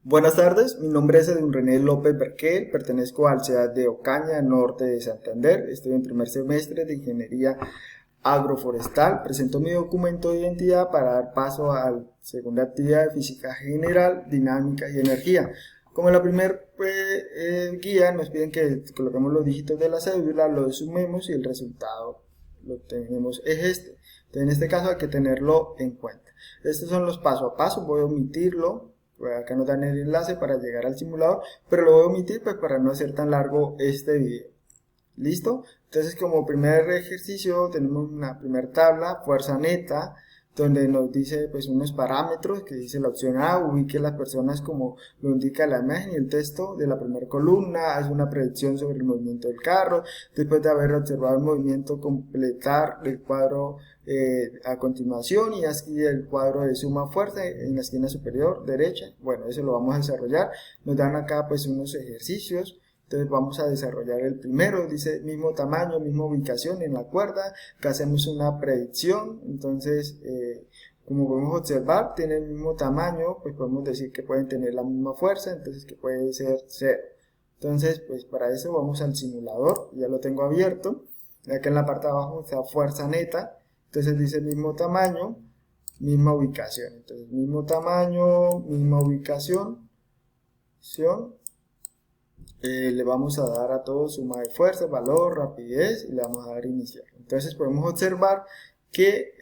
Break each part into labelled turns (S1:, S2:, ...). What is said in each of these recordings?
S1: Buenas tardes, mi nombre es Edwin René López Berquel, pertenezco a la ciudad de Ocaña, norte de Santander, estoy en primer semestre de Ingeniería Agroforestal. Presento mi documento de identidad para dar paso a la segunda actividad de Física General, Dinámica y Energía. Como la primera guía nos piden que coloquemos los dígitos de la cédula, los sumemos y el resultado lo tenemos es este. Entonces, en este caso hay que tenerlo en cuenta. Estos son los paso a paso, voy a omitirlo. Pues acá nos dan el enlace para llegar al simulador, pero lo voy a omitir pues para no hacer tan largo este video. ¿Listo? Entonces, como primer ejercicio tenemos una primera tabla, fuerza neta, donde nos dice pues unos parámetros que dice la opción A, ubique las personas como lo indica la imagen y el texto de la primera columna, hace una predicción sobre el movimiento del carro, después de haber observado el movimiento completar el cuadro a continuación y aquí el cuadro de suma fuerza en la esquina superior derecha. Bueno, eso lo vamos a desarrollar. Nos dan acá pues unos ejercicios. Entonces vamos a desarrollar el primero, dice mismo tamaño, misma ubicación en la cuerda, que hacemos una predicción. Entonces como podemos observar, tiene el mismo tamaño, pues podemos decir que pueden tener la misma fuerza, entonces que puede ser 0. Entonces pues para eso vamos al simulador, ya lo tengo abierto, acá en la parte de abajo está fuerza neta, entonces dice mismo tamaño, misma ubicación, entonces mismo tamaño, misma ubicación, le vamos a dar a todo suma de fuerza, valor, rapidez y le vamos a dar iniciar. Entonces podemos observar que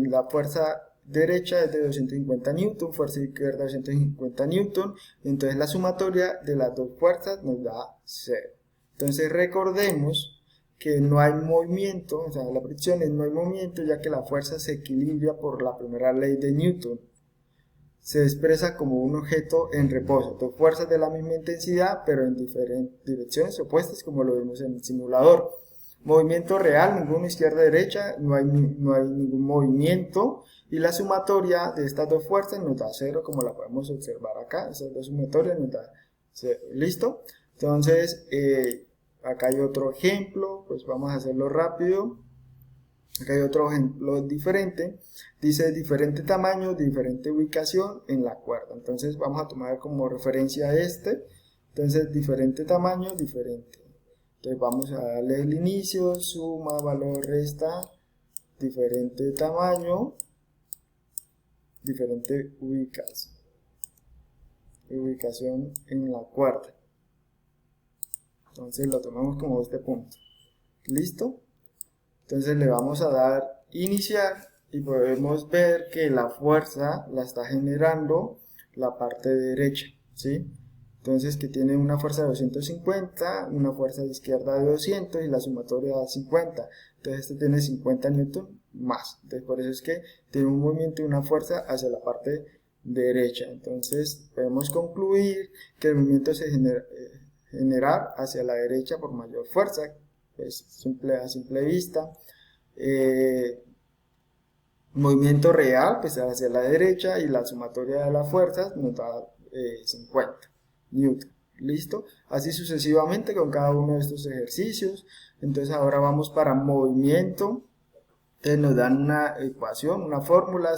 S1: la fuerza derecha es de 250 Newton, fuerza izquierda 250 Newton, entonces la sumatoria de las dos fuerzas nos da 0. Entonces recordemos que no hay movimiento, o sea, la predicción es no hay movimiento ya que la fuerza se equilibra por la primera ley de Newton. Se expresa como un objeto en reposo, dos fuerzas de la misma intensidad, pero en diferentes direcciones opuestas, como lo vimos en el simulador. Movimiento real, ninguno izquierda-derecha, no hay ningún movimiento, y la sumatoria de estas dos fuerzas nos da 0, como la podemos observar acá, esas dos sumatorias nos da 0, ¿listo? Entonces, acá hay otro ejemplo, pues vamos a hacerlo rápido. Acá hay otro ejemplo diferente, dice diferente tamaño, diferente ubicación en la cuerda. Entonces vamos a tomar como referencia este, entonces diferente tamaño, diferente. Entonces vamos a darle el inicio, suma, valor, resta, diferente tamaño, diferente ubicación en la cuerda. Entonces lo tomamos como este punto. ¿Listo? Entonces le vamos a dar iniciar y podemos ver que la fuerza la está generando la parte derecha, ¿sí? Entonces que tiene una fuerza de 250, una fuerza de izquierda de 200 y la sumatoria de 50. Entonces este tiene 50 newton más. Entonces por eso es que tiene un movimiento y una fuerza hacia la parte derecha. Entonces podemos concluir que el movimiento se genera hacia la derecha por mayor fuerza. Pues a simple vista, movimiento real pues hacia la derecha y la sumatoria de las fuerzas nos da 50 newton. ¿Listo? Así sucesivamente con cada uno de estos ejercicios. Entonces ahora vamos para movimiento. Entonces nos dan una ecuación, una fórmula,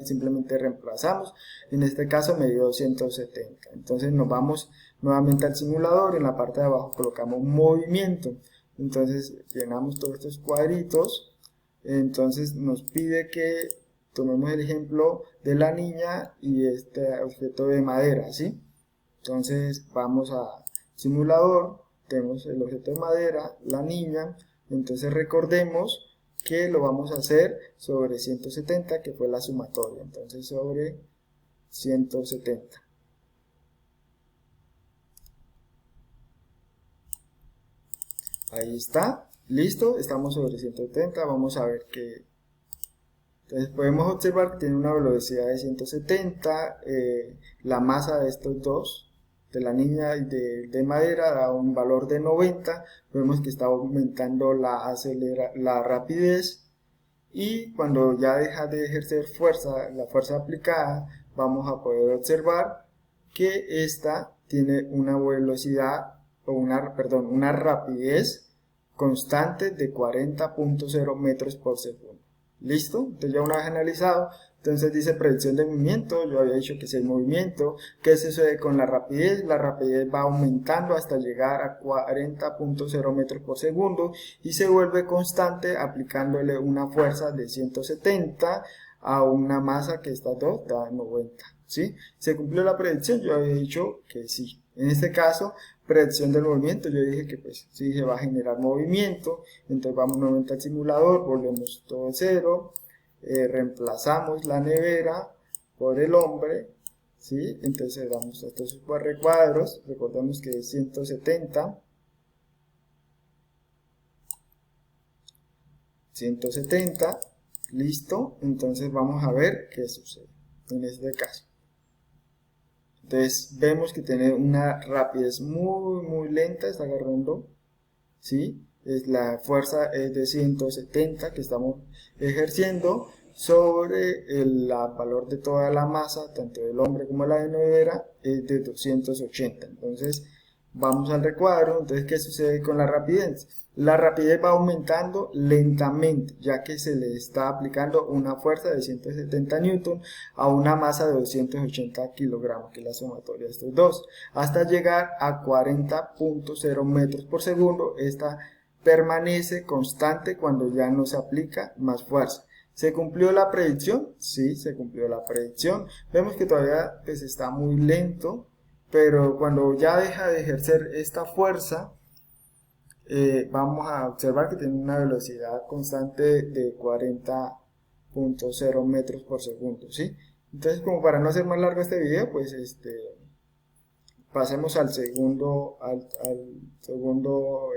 S1: simplemente reemplazamos. En este caso me dio 170. Entonces nos vamos nuevamente al simulador. En la parte de abajo colocamos movimiento. Entonces llenamos todos estos cuadritos. Entonces nos pide que tomemos el ejemplo de la niña y este objeto de madera, ¿sí? Entonces vamos a simulador, tenemos el objeto de madera, la niña. Entonces recordemos que lo vamos a hacer sobre 170, que fue la sumatoria. Entonces sobre 170. Ahí está, listo, estamos sobre 170, vamos a ver que... Entonces podemos observar que tiene una velocidad de 170, la masa de estos dos, de la niña y de madera, da un valor de 90, vemos que está aumentando la rapidez, y cuando ya deja de ejercer fuerza, la fuerza aplicada, vamos a poder observar que esta tiene una velocidad, o una rapidez constante de 40.0 metros por segundo. ¿Listo? Entonces ya una vez analizado, Entonces dice predicción de movimiento, yo había dicho que si hay movimiento, ¿qué sucede con la rapidez? La rapidez va aumentando hasta llegar a 40.0 metros por segundo y se vuelve constante aplicándole una fuerza de 170 a una masa que está 2 da 90, ¿sí? ¿Se cumplió la predicción? Yo había dicho que sí. En este caso, predicción del movimiento, yo dije que pues sí se va a generar movimiento, entonces vamos nuevamente al simulador, volvemos todo cero, reemplazamos la nevera por el hombre, ¿sí? Entonces damos estos recuadros, recordemos que es 170, 170, listo, entonces vamos a ver qué sucede en este caso. Entonces vemos que tiene una rapidez muy lenta, está agarrando, ¿sí? La fuerza es de 170 que estamos ejerciendo sobre el valor de toda la masa, tanto del hombre como la de nevera, es de 280. Entonces vamos al recuadro. Entonces, ¿qué sucede con la rapidez? La rapidez va aumentando lentamente, ya que se le está aplicando una fuerza de 170 newton a una masa de 280 kilogramos, que es la sumatoria de estos dos, hasta llegar a 40.0 metros por segundo. Esta permanece constante cuando ya no se aplica más fuerza. ¿Se cumplió la predicción? Sí, se cumplió la predicción. Vemos que todavía pues, está muy lento, pero cuando ya deja de ejercer esta fuerza, vamos a observar que tiene una velocidad constante de 40.0 metros por segundo, ¿sí? Entonces, como para no hacer más largo este video, pues pasemos al segundo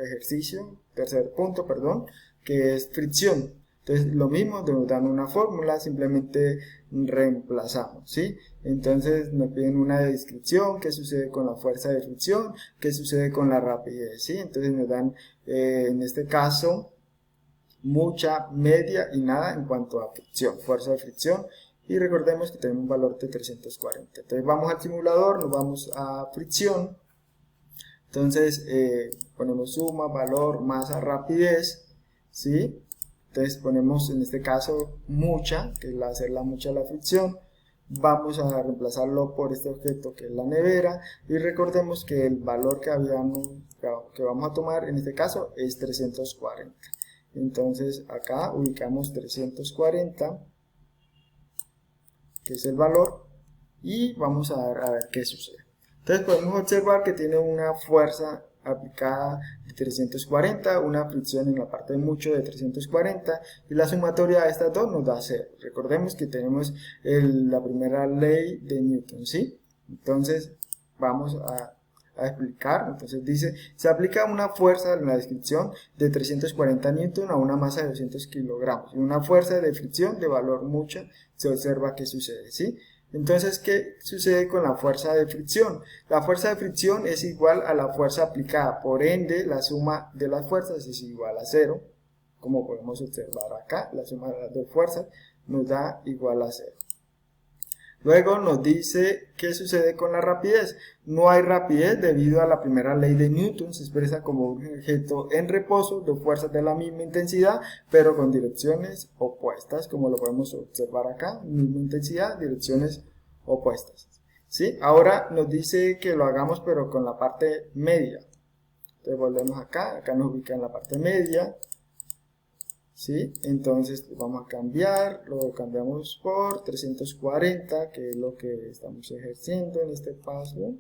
S1: ejercicio, tercer punto, perdón, que es fricción. Entonces, lo mismo, nos dan una fórmula, simplemente reemplazamos, ¿sí? Entonces, nos piden una descripción, qué sucede con la fuerza de fricción, qué sucede con la rapidez, ¿sí? Entonces, nos dan, en este caso, mucha, media y nada en cuanto a fricción, fuerza de fricción. Y recordemos que tenemos un valor de 340. Entonces, vamos al simulador, nos vamos a fricción. Entonces, ponemos suma, valor, masa, rapidez, ¿sí? Entonces ponemos en este caso mucha, que es hacerla mucha la fricción. Vamos a reemplazarlo por este objeto que es la nevera. Y recordemos que el valor que vamos a tomar en este caso es 340. Entonces acá ubicamos 340, que es el valor. Y vamos a ver qué sucede. Entonces podemos observar que tiene una fuerza aplicada de 340, una fricción en la parte de mucho de 340 y la sumatoria de estas dos nos da 0. Recordemos que tenemos la primera ley de Newton, ¿sí? Entonces vamos a explicar. Entonces dice, se aplica una fuerza en la descripción de 340 newton a una masa de 200 kilogramos y una fuerza de fricción de valor mucha, se observa que sucede, ¿sí? Entonces, ¿qué sucede con la fuerza de fricción? La fuerza de fricción es igual a la fuerza aplicada, por ende, la suma de las fuerzas es igual a 0. Como podemos observar acá, la suma de las dos fuerzas nos da igual a 0. Luego nos dice qué sucede con la rapidez. No hay rapidez debido a la primera ley de Newton. Se expresa como un objeto en reposo, dos fuerzas de la misma intensidad, pero con direcciones opuestas, como lo podemos observar acá. Misma intensidad, direcciones opuestas, ¿sí? Ahora nos dice que lo hagamos pero con la parte media. Entonces volvemos acá nos ubica en la parte media, ¿sí? Entonces vamos a cambiar, lo cambiamos por 340, que es lo que estamos ejerciendo en este paso.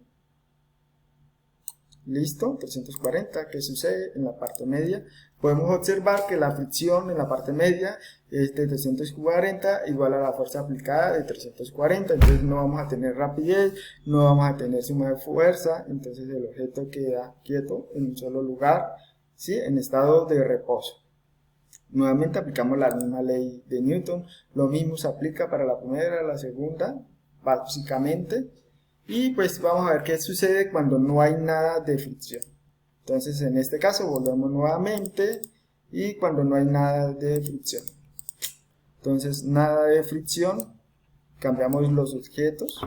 S1: Listo, 340, ¿qué sucede en la parte media? Podemos observar que la fricción en la parte media es de 340 igual a la fuerza aplicada de 340, entonces no vamos a tener rapidez, no vamos a tener suma de fuerza, entonces el objeto queda quieto en un solo lugar, ¿sí? En estado de reposo. Nuevamente aplicamos la misma ley de Newton, lo mismo se aplica para la primera y la segunda, básicamente. Y pues vamos a ver qué sucede cuando no hay nada de fricción. Entonces en este caso volvemos nuevamente y cuando no hay nada de fricción. Entonces nada de fricción, cambiamos los objetos,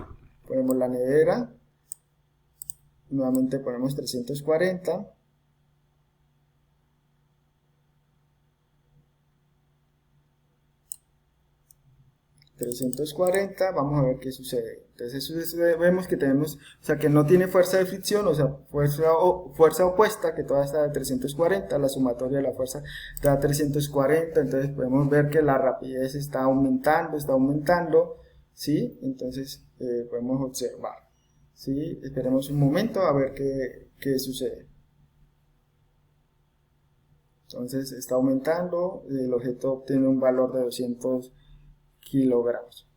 S1: ponemos la nevera, nuevamente ponemos 340. 340, vamos a ver qué sucede. Entonces vemos que tenemos, o sea, que no tiene fuerza de fricción, o sea, fuerza opuesta, que toda está de 340, la sumatoria de la fuerza da 340, entonces podemos ver que la rapidez está aumentando, ¿sí? Entonces podemos observar, ¿sí? Esperemos un momento a ver qué sucede. Entonces está aumentando, el objeto obtiene un valor de 200 kilogramos.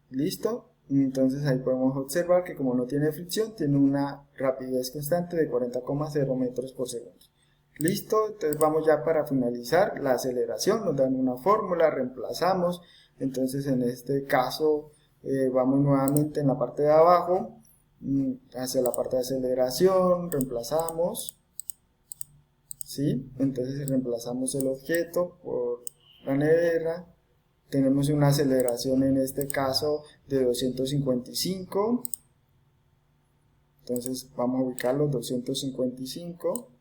S1: ¿Listo? Entonces ahí podemos observar que como no tiene fricción, tiene una rapidez constante de 40,0 metros por segundo. ¿Listo? Entonces vamos ya para finalizar la aceleración, nos dan una fórmula, reemplazamos. Entonces en este caso vamos nuevamente en la parte de abajo, hacia la parte de aceleración, reemplazamos, ¿sí? Entonces reemplazamos el objeto por la nevera. Tenemos una aceleración en este caso de 255. Entonces vamos a ubicar los 255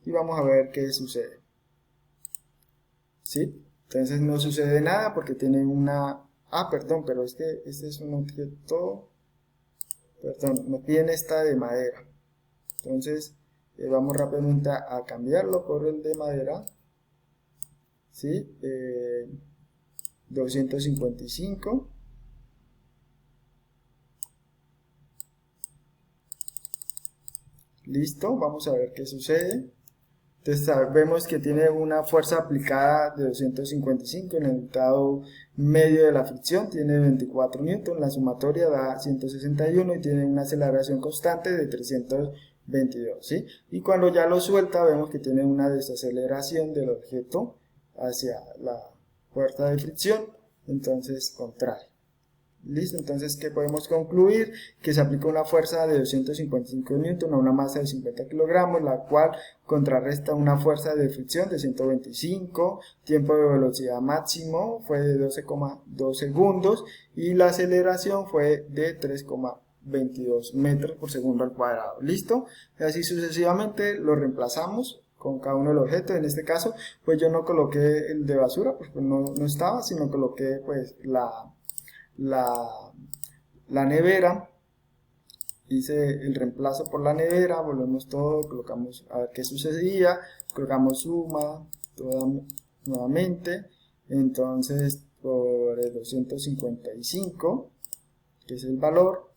S1: y vamos a ver qué sucede. ¿Sí? Entonces no sucede nada porque tiene una... Ah, perdón, pero es que este es un objeto... Perdón, me piden esta de madera. Entonces vamos rápidamente a cambiarlo por el de madera. ¿Sí? 255. Listo, vamos a ver qué sucede. Entonces vemos que tiene una fuerza aplicada de 255 en el lado medio de la fricción, tiene 24 newton, la sumatoria da 161 y tiene una aceleración constante de 322, ¿sí? Y cuando ya lo suelta vemos que tiene una desaceleración del objeto hacia la fuerza de fricción, entonces contrae. Listo, entonces ¿qué podemos concluir? Que se aplica una fuerza de 255 newton a una masa de 50 kilogramos, la cual contrarresta una fuerza de fricción de 125, tiempo de velocidad máximo fue de 12,2 segundos y la aceleración fue de 3,22 metros por segundo al cuadrado. Listo, y así sucesivamente lo reemplazamos con cada uno de los objetos. En este caso pues yo no coloqué el de basura, pues no estaba, sino coloqué pues la nevera, hice el reemplazo por la nevera, volvemos todo, colocamos a ver qué sucedía, colocamos suma nuevamente, entonces por el 255, que es el valor,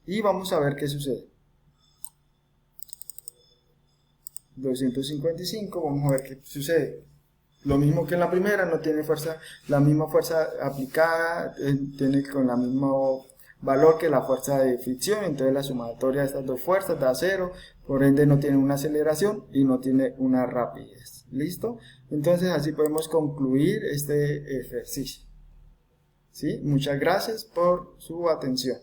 S1: y vamos a ver qué sucede. 255, vamos a ver qué sucede. Lo mismo que en la primera, no tiene fuerza, la misma fuerza aplicada, tiene con el mismo valor que la fuerza de fricción, entonces la sumatoria de estas dos fuerzas da 0, por ende no tiene una aceleración y no tiene una rapidez. ¿Listo? Entonces así podemos concluir este ejercicio. ¿Sí? Muchas gracias por su atención.